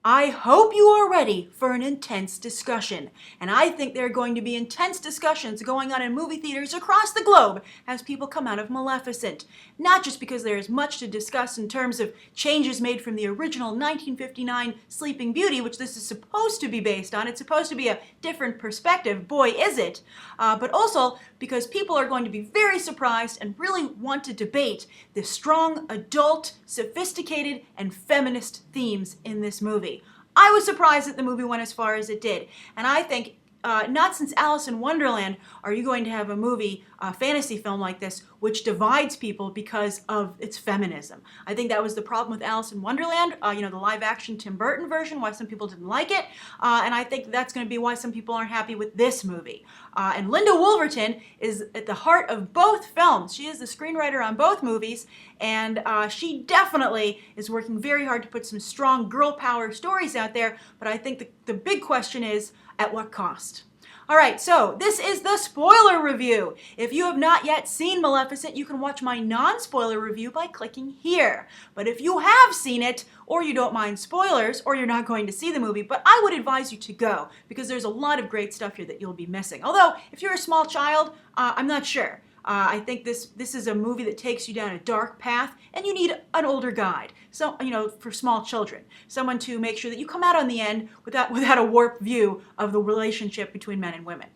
I hope you are ready for an intense discussion, and I think there are going to be intense discussions going on in movie theaters across the globe as people come out of Maleficent. Not just because there is much to discuss in terms of changes made from the original 1959 Sleeping Beauty, which this is supposed to be based on. It's supposed to be a different perspective, boy is it, but also because people are going to be very surprised and really want to debate the strong, adult, sophisticated, and feminist themes in this movie. I was surprised that the movie went as far as it did, and I think not since Alice in Wonderland are you going to have a movie, a fantasy film like this, which divides people because of its feminism. I think that was the problem with Alice in Wonderland, the live-action Tim Burton version, why some people didn't like it, and I think that's going to be why some people aren't happy with this movie. And Linda Woolverton is at the heart of both films. She is the screenwriter on both movies, and she definitely is working very hard to put some strong girl power stories out there, but I think the big question is, at what cost? All right, so this is the spoiler review. If you have not yet seen Maleficent, you can watch my non-spoiler review by clicking here. But if you have seen it, or you don't mind spoilers, or you're not going to see the movie, but I would advise you to go, because there's a lot of great stuff here that you'll be missing. Although, if you're a small child, I'm not sure. I think this is a movie that takes you down a dark path, and you need an older guide. So, for small children. Someone to make sure that you come out on the end without a warped view of the relationship between men and women.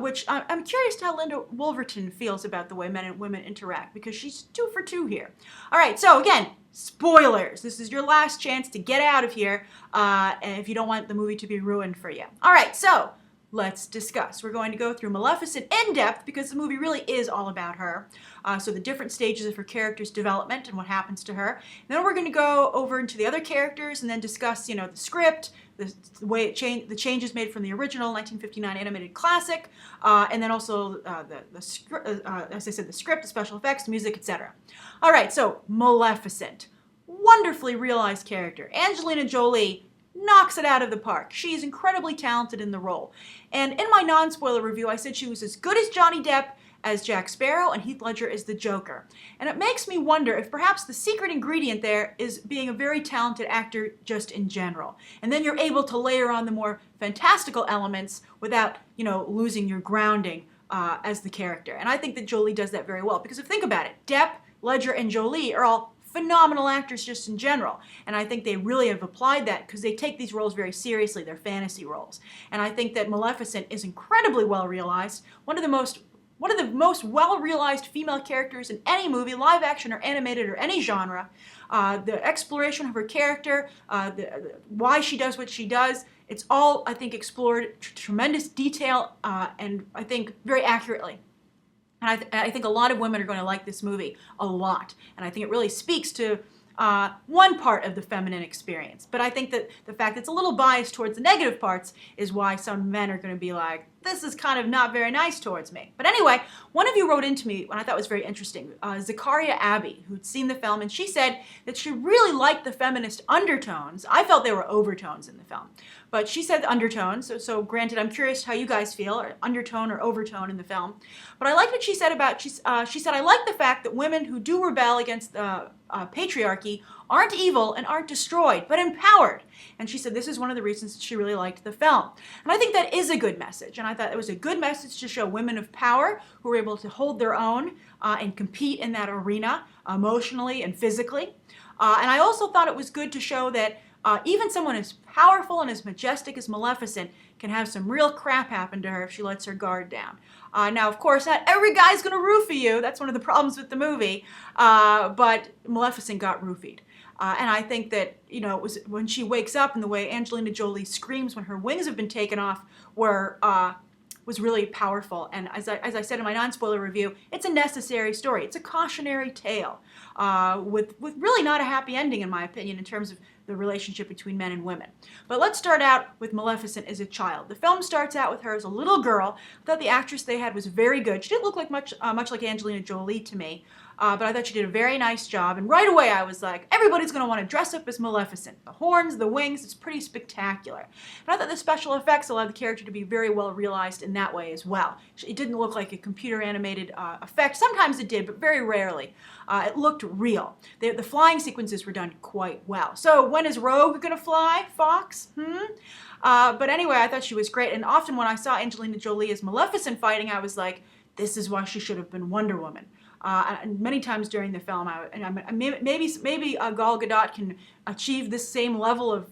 Which I'm curious how Linda Woolverton feels about the way men and women interact, because she's 2 for 2 here. All right, so again, spoilers. This is your last chance to get out of here if you don't want the movie to be ruined for you. All right, so let's discuss. We're going to go through Maleficent in depth because the movie really is all about her. So the different stages of her character's development and what happens to her. And then we're going to go over into the other characters and then discuss, the script, the way it changed, the changes made from the original 1959 animated classic, and then also as I said, the script, the special effects, the music, etc. All right, so Maleficent, wonderfully realized character. Angelina Jolie knocks it out of the park. She is incredibly talented in the role. And in my non-spoiler review, I said she was as good as Johnny Depp as Jack Sparrow and Heath Ledger as the Joker. And it makes me wonder if perhaps the secret ingredient there is being a very talented actor just in general. And then you're able to layer on the more fantastical elements without, losing your grounding as the character. And I think that Jolie does that very well. Because if you think about it, Depp, Ledger, and Jolie are all phenomenal actors just in general. And I think they really have applied that because they take these roles very seriously. They're fantasy roles. And I think that Maleficent is incredibly well realized. One of the most well-realized female characters in any movie, live action or animated or any genre. The exploration of her character, why she does what she does, it's all, I think, explored tremendous detail and I think very accurately. And I think a lot of women are going to like this movie a lot. And I think it really speaks to one part of the feminine experience. But I think that the fact that it's a little biased towards the negative parts is why some men are going to be like, this is kind of not very nice towards me. But anyway, one of you wrote into me, and I thought was very interesting, Zakaria Abbey, who'd seen the film, and she said that she really liked the feminist undertones. I felt there were overtones in the film. But she said undertones, so granted, I'm curious how you guys feel, or undertone or overtone in the film. But I liked what she said about, she said, I like the fact that women who do rebel against patriarchy aren't evil and aren't destroyed, but empowered. And she said this is one of the reasons that she really liked the film. And I think that is a good message. And I thought it was a good message to show women of power who are able to hold their own and compete in that arena emotionally and physically. And I also thought it was good to show that even someone as powerful and as majestic as Maleficent can have some real crap happen to her if she lets her guard down. Now, of course, not every guy's going to roofie you. That's one of the problems with the movie. But Maleficent got roofied. And I think that, it was when she wakes up and the way Angelina Jolie screams when her wings have been taken off was really powerful. And as I said in my non-spoiler review, it's a necessary story. It's a cautionary tale with really not a happy ending, in my opinion, in terms of the relationship between men and women. But let's start out with Maleficent as a child. The film starts out with her as a little girl. I thought the actress they had was very good. She didn't look like much like Angelina Jolie to me. but I thought she did a very nice job. And right away I was like, everybody's going to want to dress up as Maleficent. The horns, the wings, it's pretty spectacular. And I thought the special effects allowed the character to be very well realized in that way as well. It didn't look like a computer animated effect. Sometimes it did, but very rarely. It looked real. The flying sequences were done quite well. So when is Rogue going to fly, Fox? But anyway, I thought she was great. And often when I saw Angelina Jolie as Maleficent fighting, I was like, this is why she should have been Wonder Woman. And many times during the film, maybe Gal Gadot can achieve this same level of,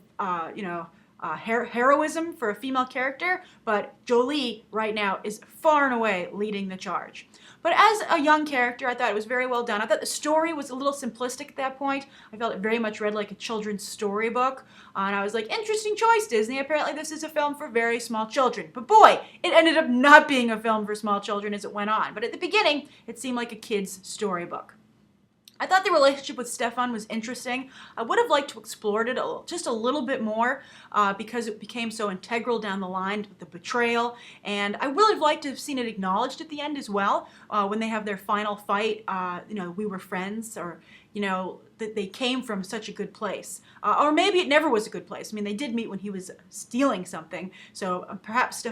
heroism for a female character, but Jolie right now is far and away leading the charge. But as a young character, I thought it was very well done. I thought the story was a little simplistic at that point. I felt it very much read like a children's storybook. And I was like, interesting choice, Disney. Apparently this is a film for very small children. But boy, it ended up not being a film for small children as it went on. But at the beginning, it seemed like a kid's storybook. I thought the relationship with Stefan was interesting. I would have liked to explore it just a little bit more because it became so integral down the line with the betrayal. And I would have liked to have seen it acknowledged at the end as well when they have their final fight, we were friends, or, that they came from such a good place. Or maybe it never was a good place. I mean, they did meet when he was stealing something. So perhaps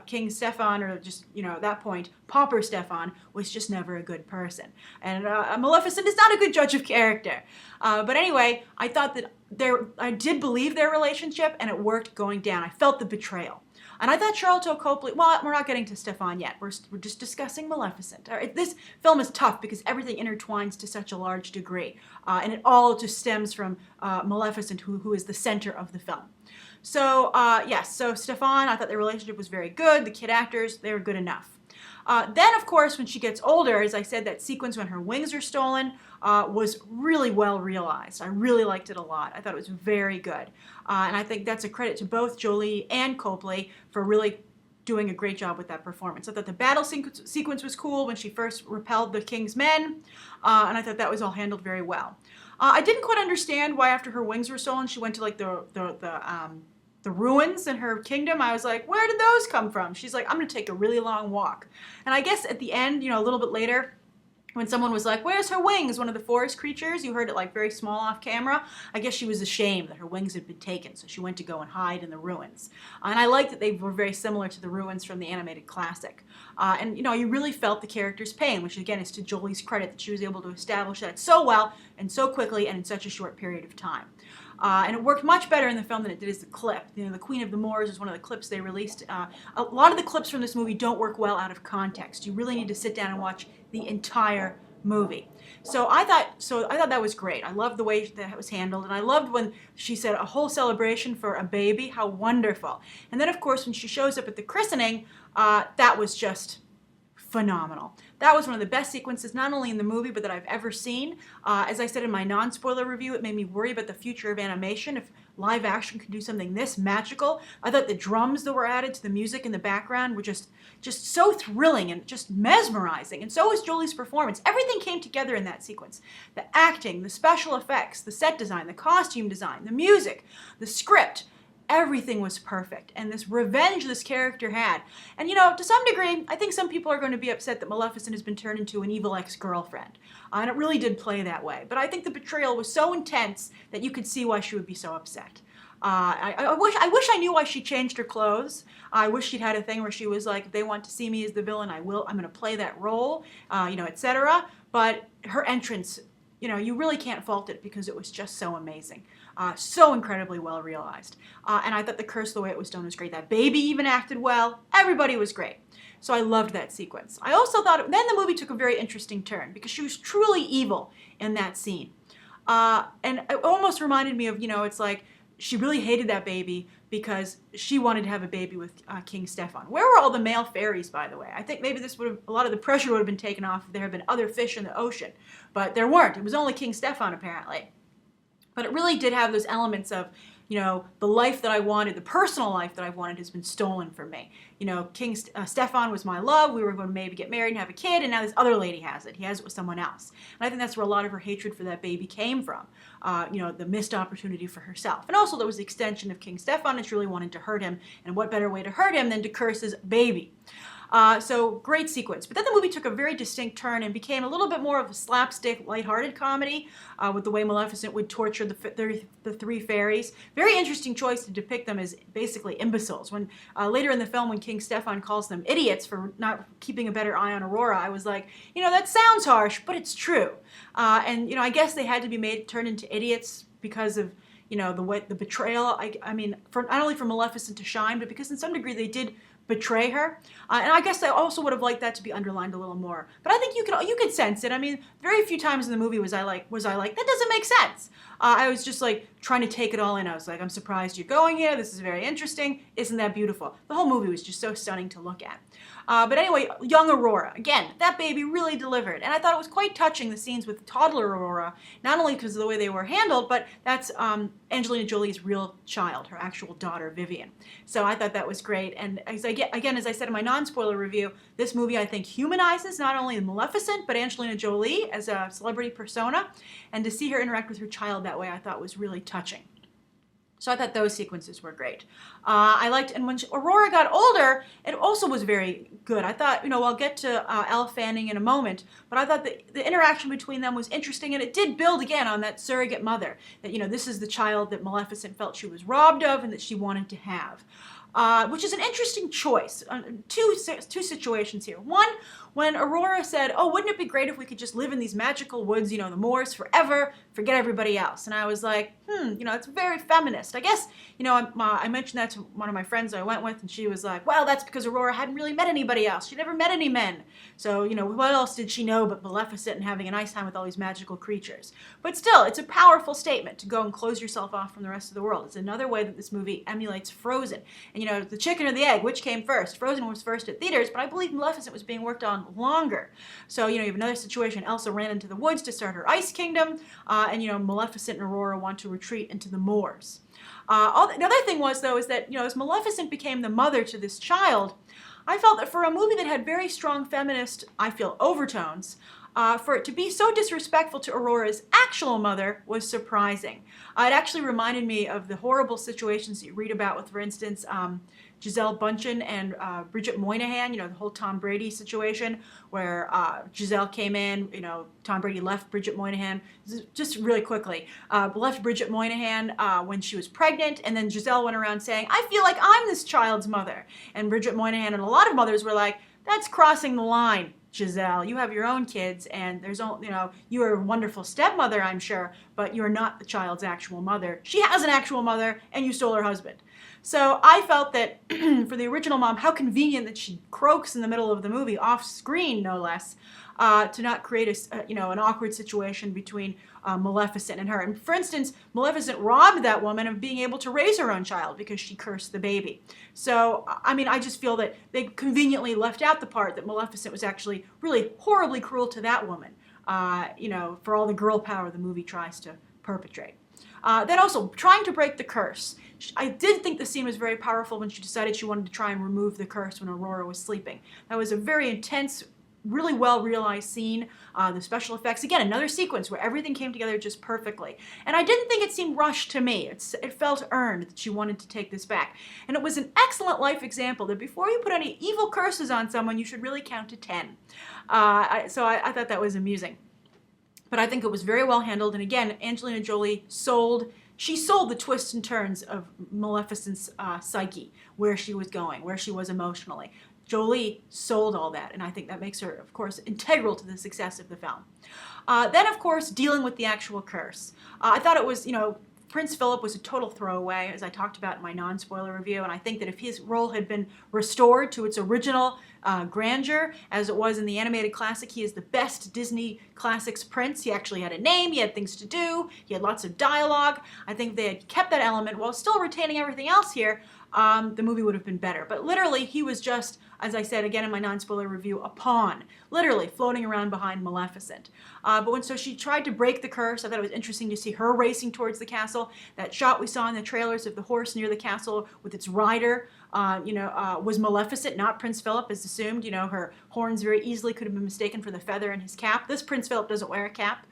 King Stefan, or just, at that point, Pauper Stefan, was just never a good person. And Maleficent is not a good judge of character. But anyway, I thought that I did believe their relationship, and it worked going down. I felt the betrayal. And I thought Charlton Copley, well, we're not getting to Stefan yet. We're just discussing Maleficent. This film is tough because everything intertwines to such a large degree. And it all just stems from Maleficent, who is the center of the film. So, yes, so Stefan, I thought their relationship was very good. The kid actors, they were good enough. Then, of course, when she gets older, as I said, that sequence when her wings are stolen was really well realized. I really liked it a lot. I thought it was very good. And I think that's a credit to both Jolie and Copley for really doing a great job with that performance. I thought the battle sequence was cool when she first repelled the king's men, and I thought that was all handled very well. I didn't quite understand why after her wings were stolen, she went to like the ruins in her kingdom. I was like, where did those come from? She's like, I'm going to take a really long walk. And I guess at the end, a little bit later, when someone was like, where's her wings? One of the forest creatures, you heard it like very small off camera. I guess she was ashamed that her wings had been taken, so she went to go and hide in the ruins. And I liked that they were very similar to the ruins from the animated classic. And you really felt the character's pain, which again is to Jolie's credit that she was able to establish that so well and so quickly and in such a short period of time. And it worked much better in the film than it did as the clip. The Queen of the Moors is one of the clips they released. A lot of the clips from this movie don't work well out of context. You really need to sit down and watch the entire movie. So I thought that was great. I loved the way that was handled, and I loved when she said a whole celebration for a baby. How wonderful. And then, of course, when she shows up at the christening, that was just phenomenal. That was one of the best sequences, not only in the movie, but that I've ever seen. As I said in my non-spoiler review, it made me worry about the future of animation. If live action can do something this magical. I thought the drums that were added to the music in the background were just so thrilling and just mesmerizing. And so was Jolie's performance. Everything came together in that sequence. The acting, the special effects, the set design, the costume design, the music, the script. Everything was perfect, and this revenge this character had. And to some degree, I think some people are going to be upset that Maleficent has been turned into an evil ex-girlfriend. And it really did play that way. But I think the betrayal was so intense that you could see why she would be so upset. I wish I knew why she changed her clothes. I wish she'd had a thing where she was like, if they want to see me as the villain, I'm going to play that role, etc. But her entrance, you really can't fault it because it was just so amazing. So incredibly well realized. And I thought the curse, the way it was done, was great. That baby even acted well. Everybody was great. So I loved that sequence. I also thought, then the movie took a very interesting turn because she was truly evil in that scene. And it almost reminded me of, it's like she really hated that baby because she wanted to have a baby with King Stefan. Where were all the male fairies, by the way? I think maybe a lot of the pressure would have been taken off if there had been other fish in the ocean. But there weren't. It was only King Stefan, apparently. But it really did have those elements of, the life that I wanted, the personal life that I wanted has been stolen from me. King Stefan was my love. We were going to maybe get married and have a kid, and now this other lady has it. He has it with someone else. And I think that's where a lot of her hatred for that baby came from. The missed opportunity for herself. And also there was the extension of King Stefan, and she really wanted to hurt him. And what better way to hurt him than to curse his baby? So great sequence. But then the movie took a very distinct turn and became a little bit more of a slapstick, lighthearted comedy with the way Maleficent would torture the three fairies. Very interesting choice to depict them as basically imbeciles. When later in the film, when King Stefan calls them idiots for not keeping a better eye on Aurora, I was like, that sounds harsh, but it's true. And I guess they had to be turned into idiots because of the betrayal. I mean, not only for Maleficent to shine, but because in some degree they did betray her. And I guess I also would have liked that to be underlined a little more. But I think you could sense it. I mean, very few times in the movie was I like, that doesn't make sense. I was just like trying to take it all in. I was like, I'm surprised you're going here. This is very interesting. Isn't that beautiful? The whole movie was just so stunning to look at. But anyway, young Aurora. Again, that baby really delivered. And I thought it was quite touching, the scenes with toddler Aurora, not only because of the way they were handled, but that's Angelina Jolie's real child, her actual daughter, Vivian. So I thought that was great. And as I said in my non-spoiler review, this movie, I think, humanizes not only Maleficent, but Angelina Jolie as a celebrity persona. And to see her interact with her child that way, I thought was really touching. So I thought those sequences were great. I liked, and when Aurora got older, it also was very good. I thought, I'll get to Elle Fanning in a moment, but I thought the interaction between them was interesting, and it did build again on that surrogate mother, that, this is the child that Maleficent felt she was robbed of and that she wanted to have. Which is an interesting choice. Two situations here. One, when Aurora said, oh, wouldn't it be great if we could just live in these magical woods, the moors forever, forget everybody else. And I was like, it's very feminist. I guess, I mentioned that to one of my friends I went with, and she was like, well, that's because Aurora hadn't really met anybody else. She never met any men. So, what else did she know but Maleficent and having a nice time with all these magical creatures? But still, it's a powerful statement to go and close yourself off from the rest of the world. It's another way that this movie emulates Frozen. And, the chicken or the egg, which came first? Frozen was first at theaters, but I believe Maleficent was being worked on longer. So, you have another situation. Elsa ran into the woods to start her ice kingdom, and, Maleficent and Aurora want to retreat into the moors. The other thing was, though, is that, as Maleficent became the mother to this child, I felt that for a movie that had very strong feminist, I feel, overtones, for it to be so disrespectful to Aurora's actual mother was surprising. It actually reminded me of the horrible situations that you read about with, for instance, Gisele Bündchen and Bridget Moynihan, the whole Tom Brady situation where Gisele came in, Tom Brady left Bridget Moynihan, just really quickly, left Bridget Moynihan when she was pregnant, and then Gisele went around saying, I feel like I'm this child's mother. And Bridget Moynihan and a lot of mothers were like, that's crossing the line, Gisele. You have your own kids, and there's only, you are a wonderful stepmother, I'm sure, but you're not the child's actual mother. She has an actual mother, and you stole her husband. So I felt that for the original mom, how convenient that she croaks in the middle of the movie, off screen no less, to not create an awkward situation between Maleficent and her. And for instance, Maleficent robbed that woman of being able to raise her own child because she cursed the baby. So, I just feel that they conveniently left out the part that Maleficent was actually really horribly cruel to that woman, for all the girl power the movie tries to perpetrate. Then also, trying to break the curse. I did think the scene was very powerful when she decided she wanted to try and remove the curse when Aurora was sleeping. That was a very intense, really well realized scene. The special effects, again, another sequence where everything came together just perfectly. And I didn't think it seemed rushed to me. It felt earned that she wanted to take this back. And it was an excellent life example that before you put any evil curses on someone, you should really count to 10. So I thought that was amusing. But I think it was very well handled. And again, Angelina Jolie sold the twists and turns of Maleficent's psyche, where she was going, where she was emotionally. Jolie sold all that, and I think that makes her, of course, integral to the success of the film. Then, of course, dealing with the actual curse. I thought it was, Prince Philip was a total throwaway, as I talked about in my non-spoiler review, and I think that if his role had been restored to its original grandeur, as it was in the animated classic, he is the best Disney Classics prince. He actually had a name, he had things to do, he had lots of dialogue. I think they had kept that element while still retaining everything else here. The movie would have been better. But literally, he was just, as I said again in my non-spoiler review, a pawn, literally floating around behind Maleficent. So she tried to break the curse. I thought it was interesting to see her racing towards the castle. That shot we saw in the trailers of the horse near the castle with its rider, was Maleficent, not Prince Philip, as assumed. Her horns very easily could have been mistaken for the feather in his cap. This Prince Philip doesn't wear a cap.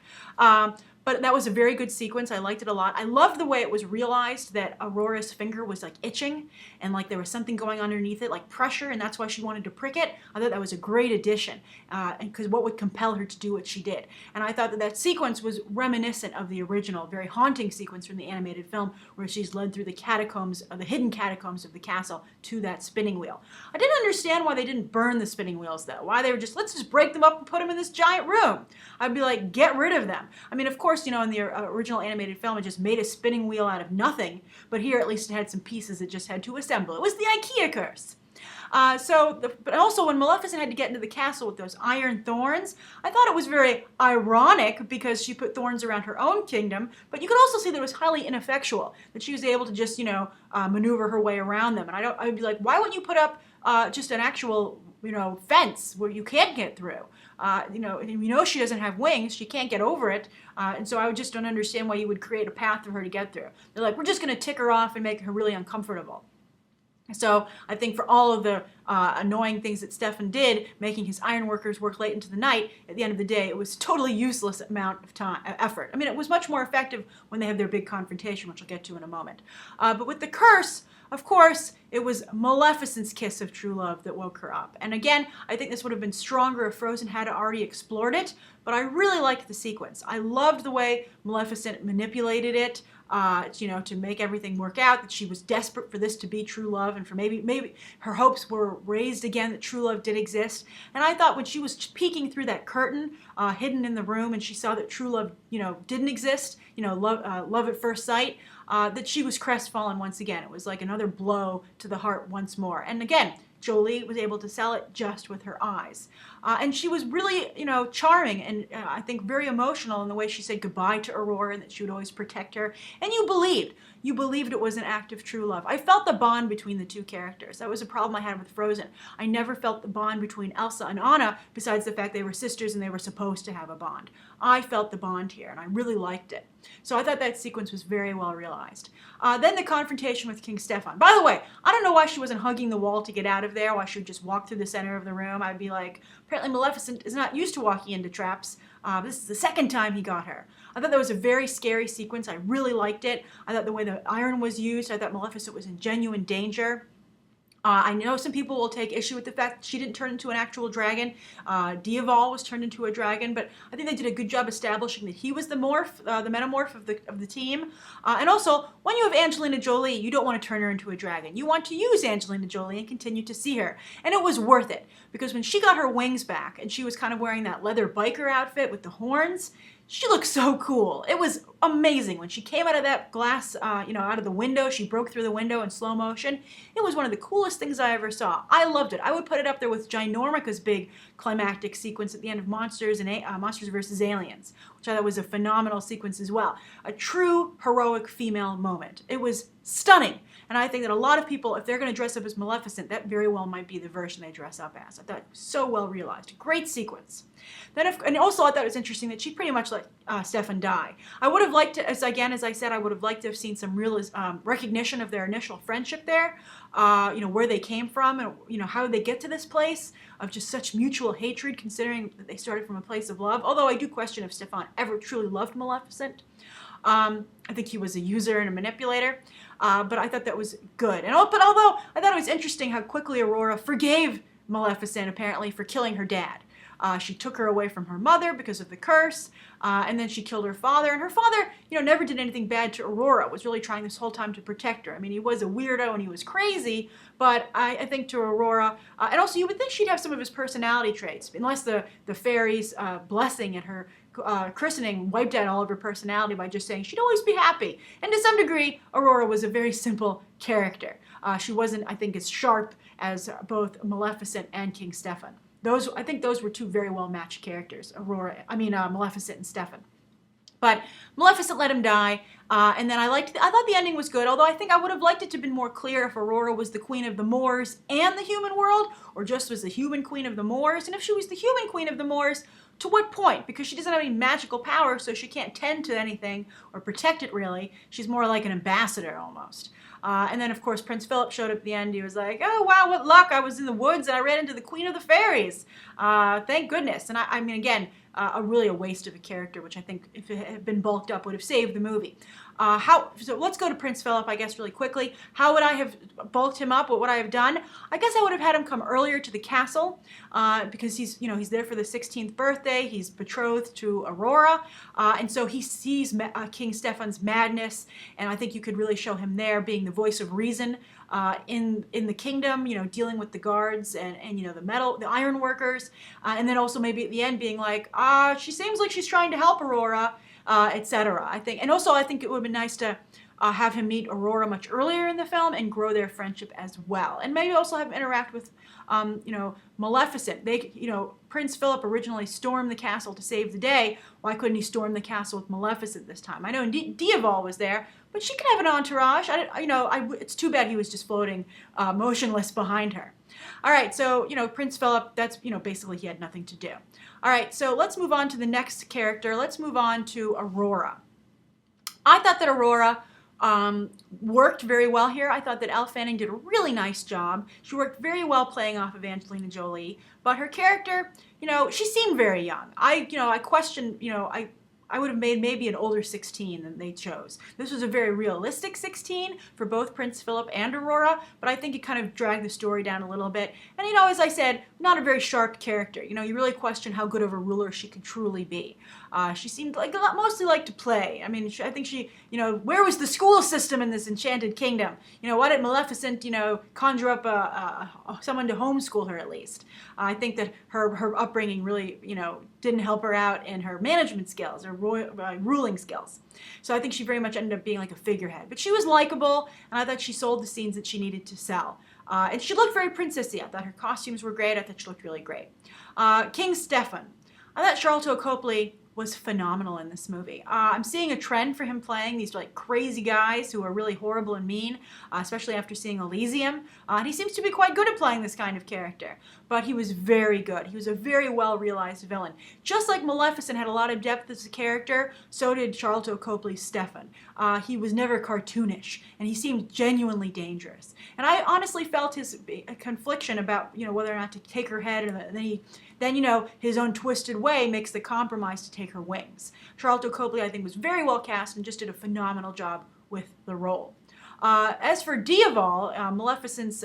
But that was a very good sequence. I liked it a lot. I loved the way it was realized that Aurora's finger was like itching and like there was something going underneath it, like pressure, and that's why she wanted to prick it. I thought that was a great addition, and because what would compel her to do what she did. And I thought that that sequence was reminiscent of the original, very haunting sequence from the animated film where she's led through the catacombs, the hidden catacombs of the castle to that spinning wheel. I didn't understand why they didn't burn the spinning wheels though. Why they were just, let's just break them up and put them in this giant room. I'd be like, get rid of them. I mean, of course, you know, in the original animated film, it just made a spinning wheel out of nothing, but here at least it had some pieces it just had to assemble. It was the IKEA curse. But also when Maleficent had to get into the castle with those iron thorns, I thought it was very ironic because she put thorns around her own kingdom, but you could also see that it was highly ineffectual, that she was able to just, you know, maneuver her way around them. And I would be like, why wouldn't you put up just an actual, you know, fence where you can't get through? You know she doesn't have wings, she can't get over it, and so I just don't understand why you would create a path for her to get through. They're like, we're just going to tick her off and make her really uncomfortable. So I think for all of the annoying things that Stefan did, making his ironworkers work late into the night, at the end of the day, it was totally useless amount of effort. I mean, it was much more effective when they have their big confrontation, which I'll get to in a moment. But with the curse, of course, it was Maleficent's kiss of true love that woke her up. And again, I think this would have been stronger if Frozen had already explored it, but I really liked the sequence. I loved the way Maleficent manipulated it, you know, to make everything work out, that she was desperate for this to be true love, and for maybe her hopes were raised again that true love did exist. And I thought when she was peeking through that curtain, hidden in the room, and she saw that true love, you know, didn't exist, you know, love at first sight, that she was crestfallen once again. It was like another blow to the heart once more. And again, Jolie was able to sell it just with her eyes. And she was really, you know, charming and I think very emotional in the way she said goodbye to Aurora and that she would always protect her. And you believed it was an act of true love. I felt the bond between the two characters. That was a problem I had with Frozen. I never felt the bond between Elsa and Anna, besides the fact they were sisters and they were supposed to have a bond. I felt the bond here, and I really liked it. So I thought that sequence was very well realized. Then the confrontation with King Stefan. By the way, I don't know why she wasn't hugging the wall to get out of there, why she would just walk through the center of the room. I'd be like, apparently Maleficent is not used to walking into traps. This is the second time he got her. I thought that was a very scary sequence. I really liked it. I thought the way the iron was used, I thought Maleficent was in genuine danger. I know some people will take issue with the fact that she didn't turn into an actual dragon. Diaval was turned into a dragon, but I think they did a good job establishing that he was the metamorph of the team. And also, when you have Angelina Jolie, you don't want to turn her into a dragon. You want to use Angelina Jolie and continue to see her. And it was worth it, because when she got her wings back and she was kind of wearing that leather biker outfit with the horns, she looked so cool. It was amazing. When she came out of that glass, out of the window, she broke through the window in slow motion. It was one of the coolest things I ever saw. I loved it. I would put it up there with Ginormica's big climactic sequence at the end of Monsters vs. Aliens, which I thought was a phenomenal sequence as well. A true heroic female moment. It was stunning. And I think that a lot of people, if they're going to dress up as Maleficent, that very well might be the version they dress up as. I thought it was so well realized. Great sequence. And also I thought it was interesting that she pretty much let Stefan die. I would have liked to, as I said, I would have liked to have seen some real recognition of their initial friendship there, where they came from and, how did they get to this place of just such mutual hatred, considering that they started from a place of love. Although I do question if Stefan ever truly loved Maleficent. I think he was a user and a manipulator, but I thought that was good. But although I thought it was interesting how quickly Aurora forgave Maleficent, apparently, for killing her dad. She took her away from her mother because of the curse, and then she killed her father. And her father, never did anything bad to Aurora, was really trying this whole time to protect her. I mean, he was a weirdo and he was crazy, but I think to Aurora, and also you would think she'd have some of his personality traits, unless the fairy's blessing at her christening wiped out all of her personality by just saying she'd always be happy. And to some degree, Aurora was a very simple character. She wasn't, I think, as sharp as both Maleficent and King Stefan. I think those were two very well-matched characters, Maleficent and Stefan. But Maleficent let him die, and then I thought the ending was good, although I think I would have liked it to have been more clear if Aurora was the queen of the Moors and the human world, or just was the human queen of the Moors. And if she was the human queen of the Moors, to what point? Because she doesn't have any magical power, so she can't tend to anything or protect it, really. She's more like an ambassador, almost. And then, of course, Prince Philip showed up at the end. He was like, oh, wow, what luck. I was in the woods and I ran into the Queen of the Fairies. Thank goodness. And I mean, again, really a waste of a character, which I think if it had been bulked up would have saved the movie. So let's go to Prince Philip, I guess, really quickly. How would I have bulked him up? What would I have done? I guess I would have had him come earlier to the castle because he's there for the 16th birthday. He's betrothed to Aurora, and so he sees King Stefan's madness, and I think you could really show him there being the voice of reason in the kingdom, dealing with the guards and the iron workers, and then also maybe at the end being like, she seems like she's trying to help Aurora, etc. I think it would have been nice to have him meet Aurora much earlier in the film and grow their friendship as well, and maybe also have him interact with Maleficent. Prince Philip originally stormed the castle to save the day. Why couldn't he storm the castle with Maleficent this time? I know Diaval was there, but she could have an entourage. It's too bad he was just floating motionless behind her. All right, so Prince Philip, that's basically he had nothing to do. All right, so let's move on to the next character. Let's move on to Aurora. I thought that Aurora worked very well here. I thought that Elle Fanning did a really nice job. She worked very well playing off of Angelina Jolie, but her character, she seemed very young. I questioned, I would have made maybe an older 16 than they chose. This was a very realistic 16 for both Prince Philip and Aurora, but I think it kind of dragged the story down a little bit. And as I said, not a very sharp character. You really question how good of a ruler she could truly be. She seemed mostly like to play. I mean, I think she, where was the school system in this enchanted kingdom? Why did Maleficent, conjure up someone to homeschool her at least? I think that her upbringing really, didn't help her out in her management skills or ruling skills. So I think she very much ended up being like a figurehead. But she was likable, and I thought she sold the scenes that she needed to sell. And she looked very princessy. I thought her costumes were great. I thought she looked really great. King Stefan. I thought Charlton Copley was phenomenal in this movie. I'm seeing a trend for him playing these crazy guys who are really horrible and mean, especially after seeing Elysium. And he seems to be quite good at playing this kind of character. But he was very good. He was a very well-realized villain. Just like Maleficent had a lot of depth as a character, so did Charlton Copley's Stefan. He was never cartoonish, and he seemed genuinely dangerous. And I honestly felt his confliction about whether or not to take her head, and then his own twisted way makes the compromise to take her wings. Charlton Copley, I think, was very well cast and just did a phenomenal job with the role. As for Diaval, Maleficent's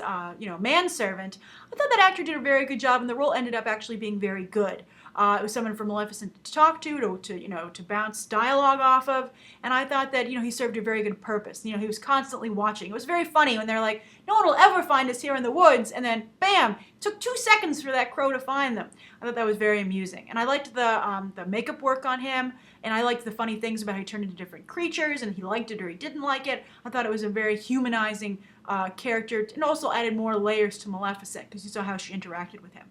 manservant, I thought that actor did a very good job, and the role ended up actually being very good. It was someone for Maleficent to talk to bounce dialogue off of, and I thought that he served a very good purpose. He was constantly watching. It was very funny when they're like, "No one will ever find us here in the woods," and then bam, it took 2 seconds for that crow to find them. I thought that was very amusing, and I liked the makeup work on him, and I liked the funny things about how he turned into different creatures, and he liked it or he didn't like it. I thought it was a very humanizing character, and also added more layers to Maleficent because you saw how she interacted with him.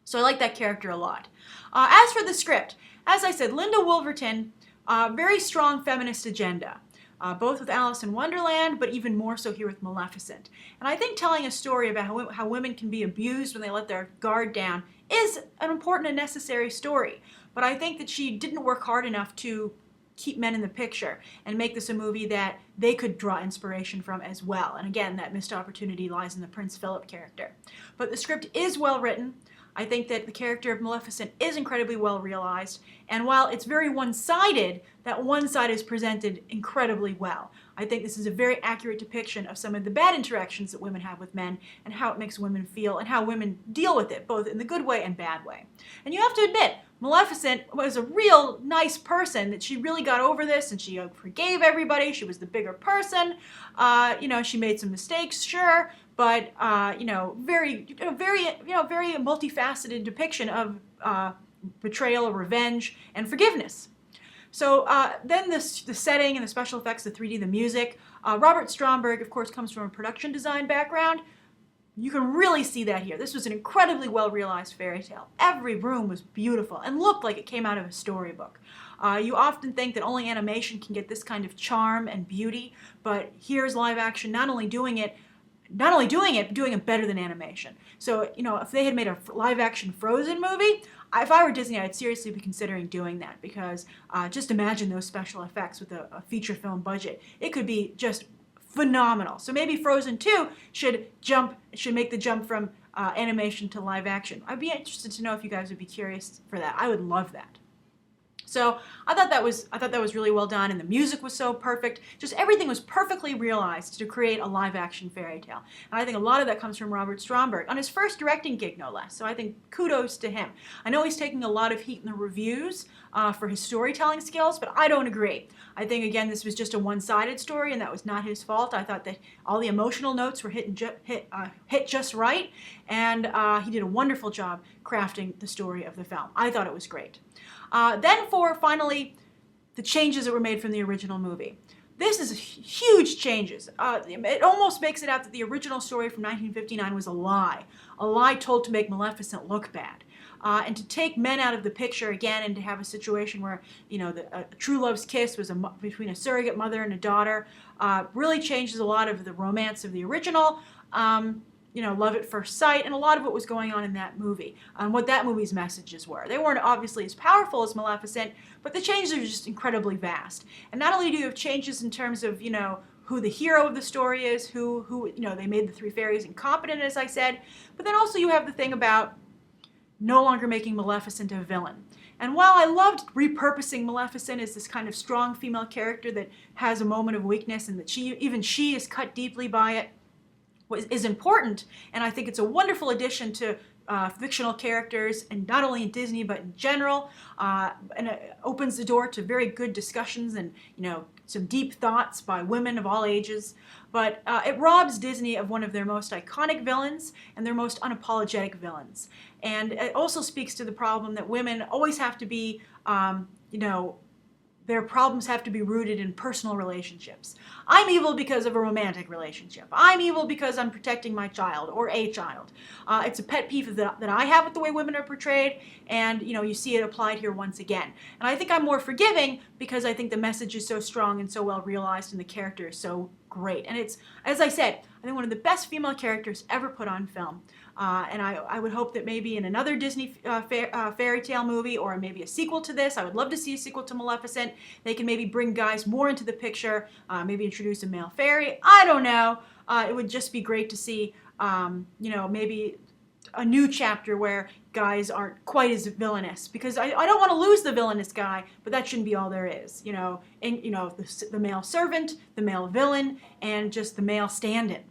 So I like that character a lot. As for the script, as I said, Linda Wolverton, very strong feminist agenda, both with Alice in Wonderland, but even more so here with Maleficent. And I think telling a story about how women can be abused when they let their guard down is an important and necessary story. But I think that she didn't work hard enough to keep men in the picture and make this a movie that they could draw inspiration from as well. And again, that missed opportunity lies in the Prince Philip character. But the script is well written. I think that the character of Maleficent is incredibly well realized, and while it's very one-sided, that one side is presented incredibly well. I think this is a very accurate depiction of some of the bad interactions that women have with men and how it makes women feel and how women deal with it, both in the good way and bad way. And you have to admit, Maleficent was a real nice person, that she really got over this and she forgave everybody. She was the bigger person. She made some mistakes, sure, but very multifaceted depiction of betrayal, revenge, and forgiveness. So then the setting and the special effects, the 3D, the music. Robert Stromberg, of course, comes from a production design background. You can really see that here. This was an incredibly well-realized fairy tale. Every room was beautiful and looked like it came out of a storybook. You often think that only animation can get this kind of charm and beauty, but here's live action not only doing it, but doing it better than animation. So, if they had made a live action Frozen movie, if I were Disney, I'd seriously be considering doing that, because just imagine those special effects with a feature film budget. It could be just phenomenal. So maybe Frozen 2 should make the jump from animation to live action. I'd be interested to know if you guys would be curious for that. I would love that. So I thought that was really well done, and the music was so perfect. Just everything was perfectly realized to create a live-action fairy tale. And I think a lot of that comes from Robert Stromberg, on his first directing gig, no less. So I think kudos to him. I know he's taking a lot of heat in the reviews for his storytelling skills, but I don't agree. I think, again, this was just a one-sided story, and that was not his fault. I thought that all the emotional notes were hit just right, and he did a wonderful job crafting the story of the film. I thought it was great. Then for, finally, the changes that were made from the original movie. This is huge changes. It almost makes it out that the original story from 1959 was a lie told to make Maleficent look bad. And to take men out of the picture again, and to have a situation where, you know, a true love's kiss was between a surrogate mother and a daughter, really changes a lot of the romance of the original. You know, love at first sight, and a lot of what was going on in that movie, what that movie's messages were. They weren't obviously as powerful as Maleficent, but the changes are just incredibly vast. And not only do you have changes in terms of, you know, who the hero of the story is, who you know, they made the three fairies incompetent, as I said, but then also you have the thing about no longer making Maleficent a villain. And while I loved repurposing Maleficent as this kind of strong female character that has a moment of weakness, and that even she is cut deeply by it, is important, and I think it's a wonderful addition to fictional characters, and not only in Disney but in general, and it opens the door to very good discussions and, you know, some deep thoughts by women of all ages. But it robs Disney of one of their most iconic villains and their most unapologetic villains. And it also speaks to the problem that women always have to be, you know, their problems have to be rooted in personal relationships. I'm evil because of a romantic relationship. I'm evil because I'm protecting my child or a child. It's a pet peeve that I have with the way women are portrayed, and, you know, you see it applied here once again. And I think I'm more forgiving because I think the message is so strong and so well realized, and the character is so great. And it's, as I said, I think one of the best female characters ever put on film. And I would hope that maybe in another Disney fairy tale movie, or maybe a sequel to this, I would love to see a sequel to Maleficent. They can maybe bring guys more into the picture, maybe introduce a male fairy. I don't know. It would just be great to see, you know, maybe a new chapter where guys aren't quite as villainous, because I don't want to lose the villainous guy, but that shouldn't be all there is. You know, and, you know, the male servant, the male villain, and just the male stand-in.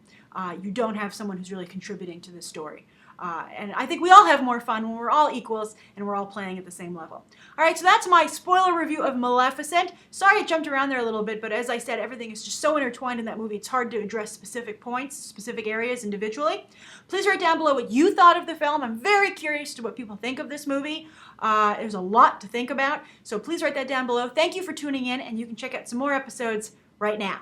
You don't have someone who's really contributing to the story. And I think we all have more fun when we're all equals and we're all playing at the same level. All right, so that's my spoiler review of Maleficent. Sorry I jumped around there a little bit, but as I said, everything is just so intertwined in that movie, it's hard to address specific points, specific areas individually. Please write down below what you thought of the film. I'm very curious to what people think of this movie. There's a lot to think about, so please write that down below. Thank you for tuning in, and you can check out some more episodes right now.